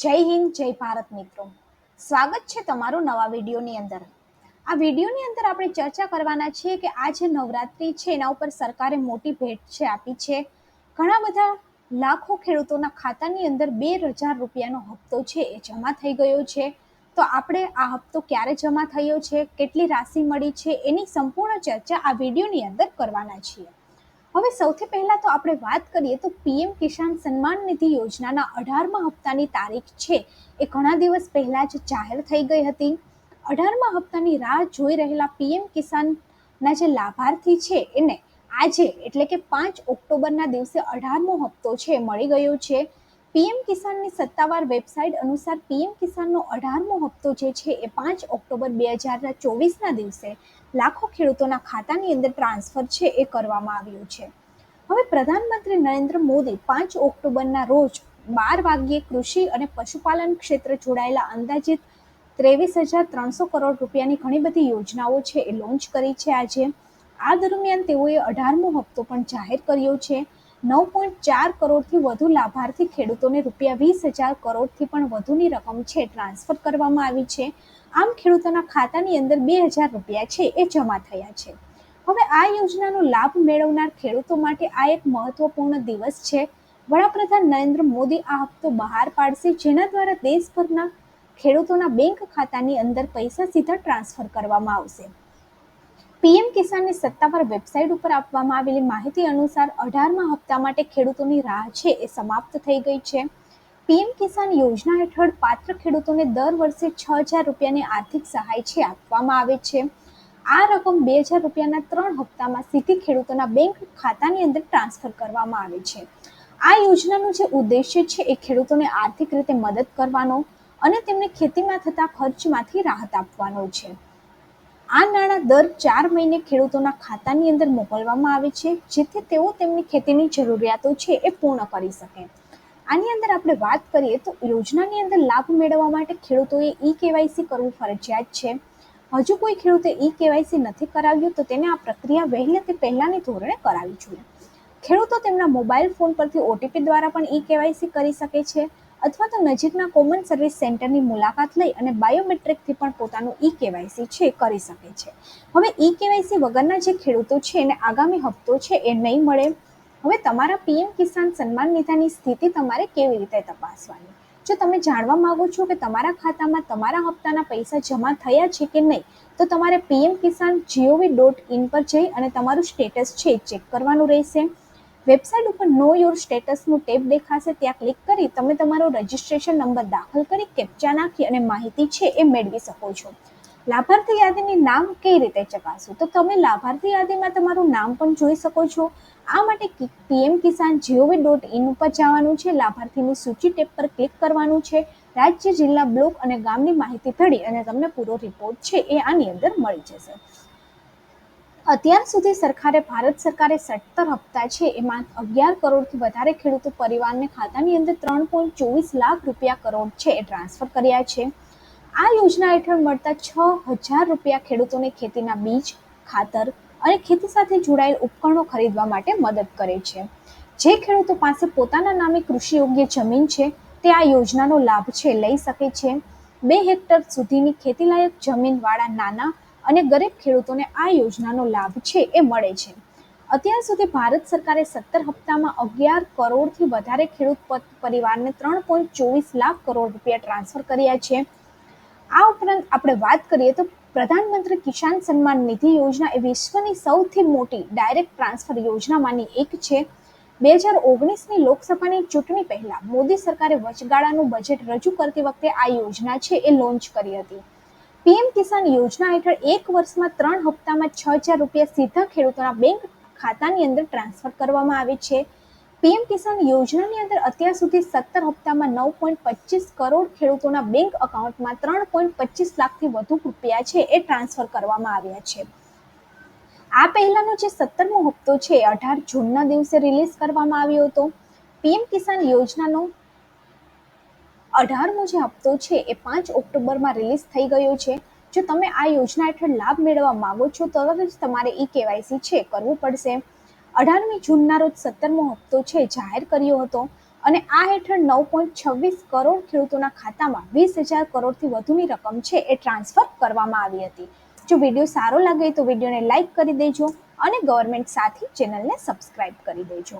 જય હિન્દ, જય ભારત મિત્રો. સ્વાગત છે તમારું નવા વિડીયોની અંદર. આ વિડીયોની અંદર આપણે ચર્ચા કરવાના છીએ કે આ જે નવરાત્રી છે એના ઉપર સરકારે મોટી ભેટ છે આપી છે. ઘણા બધા લાખો ખેડૂતોના ખાતાની અંદર 2,000 રૂપિયાનો હપ્તો છે એ જમા થઈ ગયો છે. તો આપણે આ હપ્તો ક્યારે જમા થયો છે, કેટલી રાશિ મળી છે, એની સંપૂર્ણ ચર્ચા આ વિડીયોની અંદર કરવાના છીએ. હવે સૌથી પહેલા તો આપણે વાત કરીએ તો પીએમ કિસાન સન્માન નિધિ યોજનાના 18મા હપ્તાની તારીખ છે એ ઘણા દિવસ પહેલા જ જાહેર થઈ ગઈ હતી. 18મા હપ્તાની રાહ જોઈ રહેલા પીએમ કિસાનના જે લાભાર્થી છે એને આજે એટલે કે 5 ઓક્ટોબરના દિવસે 18મો હપ્તો છે મળી ગયો છે. પીએમ કિસાનની સત્તાવાર વેબસાઇટ અનુસાર પીએમ કિસાનનો 18મો હપ્તો જે છે એ 5 ઓક્ટોબર 2024ના દિવસે લાખો ખેડૂતોના ખાતાની અંદર ટ્રાન્સફર છે એ કરવામાં આવ્યું છે. હવે પ્રધાનમંત્રી નરેન્દ્ર મોદી 5 ઓક્ટોબરના રોજ 12 વાગ્યે કૃષિ અને પશુપાલન ક્ષેત્ર જોડાયેલા અંદાજિત 23,300 કરોડ રૂપિયાની ઘણી બધી યોજનાઓ છે એ લોન્ચ કરી છે આજે. આ દરમિયાન તેઓએ 18મો હપ્તો પણ જાહેર કર્યો છે. 9.4 કરોડથી વધુ લાભાર્થી ખેડૂતોને રૂપિયા 20,000 કરોડથી પણ વધુની રકમ છે ટ્રાન્સફર કરવામાં આવી છે. આમ ખેડૂતોના ખાતાની અંદર 2,000 રૂપિયા છે એ જમા થયા છે. હવે આ યોજનાનો લાભ મેળવનાર ખેડૂતો માટે આ એક મહત્વપૂર્ણ દિવસ છે. વડાપ્રધાન નરેન્દ્ર મોદી આ હપ્તો બહાર પાડશે, જેના દ્વારા દેશભરના ખેડૂતોના બેંક ખાતાની અંદર પૈસા સીધા ટ્રાન્સફર કરવામાં આવશે. પીએમ કિસાનની સત્તાવાર વેબસાઇટ ઉપર આપવામાં આવેલી માહિતી અનુસાર 18મા હપ્તા માટે ખેડૂતોની રાહ છે એ સમાપ્ત થઈ ગઈ છે. પીએમ કિસાન યોજના હેઠળ પાત્ર ખેડૂતોને દર વર્ષે 6,000 રૂપિયાની આર્થિક સહાય છે આપવામાં આવે છે. આ રકમ 2,000 રૂપિયાના 3 હપ્તામાં સીધી ખેડૂતોના બેંક ખાતાની અંદર ટ્રાન્સફર કરવામાં આવે છે. આ યોજનાનો જે ઉદ્દેશ્ય છે એ ખેડૂતોને આર્થિક રીતે મદદ કરવાનો અને તેમને ખેતીમાં થતા ખર્ચમાંથી રાહત આપવાનો છે. આ નાણાં દર 4 મહિને ખેડૂતોના ખાતાની અંદર મોકલવામાં આવે છે, જેથી તેઓ તેમની ખેતીની જરૂરિયાતો છે એ પૂર્ણ કરી શકે. આની અંદર આપણે વાત કરીએ તો યોજનાની અંદર લાભ મેળવવા માટે ખેડૂતોએ ઈ-કેવાયસી કરવું ફરજિયાત છે. હજુ કોઈ ખેડૂતે ઈ-કેવાયસી નથી કરાવ્યું તો તેને આ પ્રક્રિયા વહેલી તે પહેલાની ધોરણે કરાવવી જોઈએ. ખેડૂતો તેમના મોબાઈલ ફોન પરથી ઓટીપી દ્વારા પણ ઈ-કેવાયસી કરી શકે છે, અથવા તો નજીકના કોમન સર્વિસ સેન્ટરની મુલાકાત લઈ અને બાયોમેટ્રિકથી પણ પોતાનું ઈ-કેવાયસી છે કરી શકે છે. હવે ઈ-કેવાયસી વગરના જે ખેડૂતો છે એને આગામી હપ્તો છે એ નહીં મળે. હવે તમારા પીએમ કિસાન સન્માન નિધિની સ્થિતિ તમારે કેવી રીતે તપાસવાની? જો તમે જાણવા માંગો છો કે તમારા ખાતામાં તમારા હપ્તાના પૈસા જમા થયા છે કે નહીં, તો તમારે pmkisan.gov.in પર જઈ અને તમારું સ્ટેટસ છે એ ચેક કરવાનું રહેશે. વેબસાઇટ ઉપર નો યોર સ્ટેટસનું ટેબ દેખાશે, ત્યાં ક્લિક કરી તમે તમારો રજિસ્ટ્રેશન નંબર દાખલ કરી કેપ્ચા નાખી અને માહિતી છે એ મેળવી શકો છો. લાભાર્થી યાદીની નામ કઈ રીતે ચકાસવું? તો તમે લાભાર્થી યાદીમાં તમારું નામ પણ જોઈ શકો છો. આ માટે pmkisan.gov.in ઉપર જવાનું છે, લાભાર્થીની સૂચિ ટેબ પર ક્લિક કરવાનું છે, રાજ્ય, જિલ્લા, બ્લોક અને ગામની માહિતી ભરી અને તમને પૂરો રિપોર્ટ છે એ આની અંદર મળી જશે. અત્યાર સુધી ભારત સરકારે 17 હપ્તા છે એમાં 11 કરોડથી વધારે ખેડૂતો પરિવારને ખાતાની અંદર 3.24 લાખ રૂપિયા કરોડ છે એ ટ્રાન્સફર કર્યા છે. આ યોજના હેઠળ મળતા 6,000 રૂપિયા ખેડૂતોને ખેતીના બીજ, ખાતર અને ખેતી સાથે જોડાયેલ ઉપકરણો ખરીદવા માટે મદદ કરે છે. જે ખેડૂતો પાસે પોતાના નામે કૃષિ યોગ્ય જમીન છે તે આ યોજનાનો લાભ છે લઈ શકે છે. 2 હેક્ટર સુધીની ખેતીલાયક જમીન વાળા નાના અને ગરીબ ખેડૂતોને આ યોજનાનો લાભ છે એ મળે છે. અત્યાર સુધી ભારત સરકારે 17 હપ્તામાં 11 કરોડથી વધારે ખેડૂત પરિવારને 3.24 લાખ કરોડ રૂપિયા ટ્રાન્સફર કર્યા છે. આ ઉપરાંત આપણે વાત કરીએ તો પ્રધાનમંત્રી કિસાન સન્માન નિધિ યોજના એ વિશ્વની સૌથી મોટી ડાયરેક્ટ ટ્રાન્સફર યોજનામાંની એક છે. 2019ની લોકસભાની ચૂંટણી પહેલા મોદી સરકારે વચગાળાનું બજેટ રજૂ કરતી વખતે આ યોજના છે એ લોન્ચ કરી હતી. પીએમ કિસાન યોજના હેઠળ એક વર્ષમાં 3 હપ્તામાં 6,000 રૂપિયા સીધા ખેડૂતોના બેંક ખાતાની અંદર ટ્રાન્સફર કરવામાં આવે છે. પીએમ કિસાન યોજનાની અંદર અત્યાર સુધી 17 હપ્તામાં 9.25 કરોડ ખેડૂતોના બેંક એકાઉન્ટમાં 3.25 લાખથી વધુ રૂપિયા છે એ ટ્રાન્સફર કરવામાં આવ્યા છે. આ પહેલાનો જે 17મો હપ્તો છે એ 18 જૂનના દિવસે રિલીઝ કરવામાં આવ્યો હતો. પીએમ કિસાન યોજનાનો 18મો જે હપ્તો છે એ 5 ઓક્ટોબરમાં રિલીઝ થઈ ગયો છે. જો તમે આ યોજના હેઠળ લાભ મેળવવા માંગો છો તો તરત જ તમારે ઈ-કેવાયસી છે કરવું પડશે. 18મી જૂનના રોજ 17મો હપ્તો છે જાહેર કર્યો હતો. અને આ હેઠળ 9.26 કરોડ ખેડૂતોના ખાતામાં 20,000 કરોડથી વધુની રકમ છે એ ટ્રાન્સફર કરવામાં આવી હતી. જો વિડીયો સારો લાગે તો વિડીયોને લાઇક કરી દેજો અને ગવર્મેન્ટ સાથી ચેનલને સબસ્ક્રાઇબ કરી દેજો.